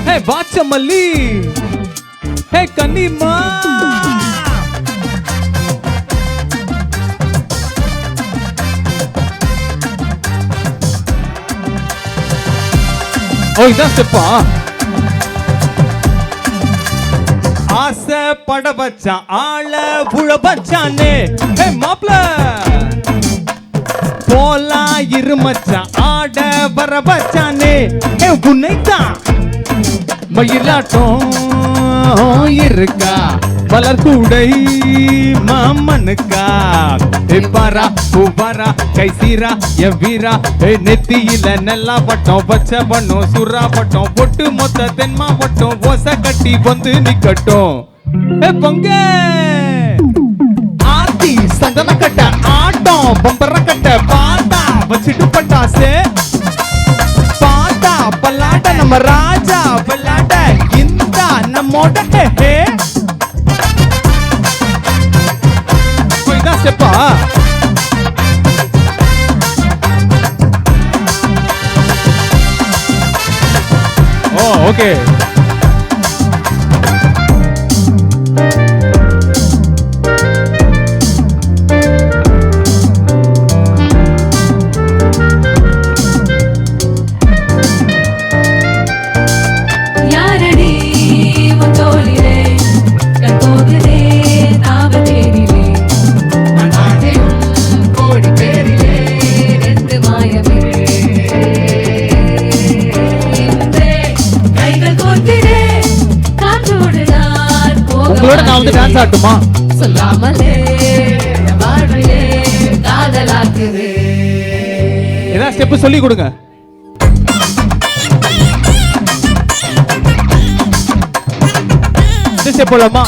ஹே வாச்சமல்லி, ஹே கன்னிமா. ஓ இதான் ஸ்டெப்பா. ஆசை பட வச்சான் ஆள புழ வச்சானே. ஹே மாப்ள போலா இருமச்சான் ஆட வர வச்சானே. ஹே உன்னைத்தான் மயிலாட்டம் இருக்கா மலர் கூடை மாமனுக்கா. பாரா பூபாரா கைசீரா என் வீரா. நெத்தியில நெல்லா பட்டம் பச்ச பண்ணும் சுறா பட்டம் பொட்டு மொத்த தென் மாவட்டம் ஓசை கட்டி வந்து நிக்கட்டும். பொங்க ஆத்தி சந்தன கட்ட ஆட்டம் பம்பர கட்ட பாத்தா வச்சுட்டு பட்டாசே. பாத்தா பல்லாட்ட நம்ம ராஜா பல்லாட்ட இந்த நம்மோட. இதான் ஸ்டெப்பா. ஓ ஓகே. உங்களோட நான் வந்து டான்ஸ் ஆட்டுமா? சொல்லாமலே வாழ்விலே காதலாக்குது. ஏதாவது ஸ்டெப் சொல்லி கொடுங்க. இந்த ஸ்டெப் போலாமா?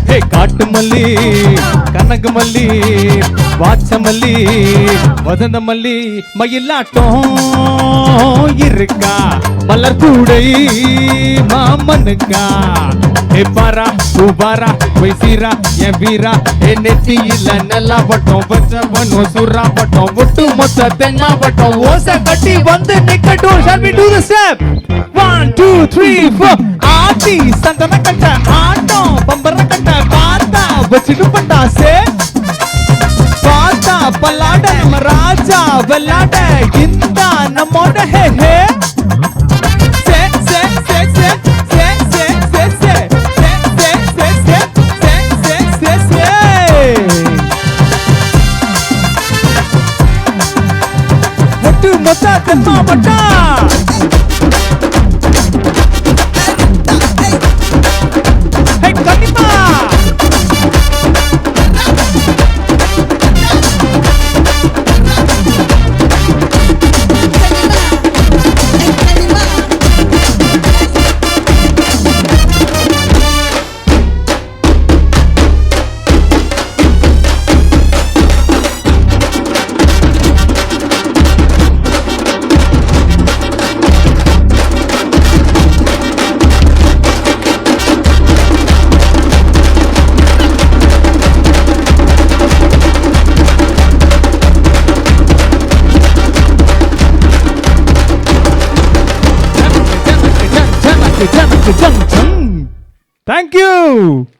ஹே காட்டு மல்லி கனகு மல்லி வாச்சமல்லி வசந்த மல்லி மயிலாட்டம் இருக்கா மலர் கூடை மாமனுக்கா. பாரா பூபாரா பொய்சீரா என் வீரா. நெத்தியில நெல்லா பட்டம் பச்ச பண்ணும் சுறா பட்டம் ஒட்டு மொத்த தென்மா பட்டம் ஓசை கட்டி வந்து நிக்கட்டும். Shall we do the step? 1 2 3 4. ஆத்தி சந்தன கட்ட ஆட்டம் பம்பர கட்ட பாத்தா வச்சுட்டு பட்டாசே. பாத்தா பல்லாட்ட நம்ம ராஜா வெள்ளாட்ட இந்த நம்மோட. ஹே ஹே சே சே சே சே சே சே சே சே சே சே சே சே சே சே சே. ஒட்டு மொத்த தென்மா பட்டா. ஹே கன்னிமா. Thank you.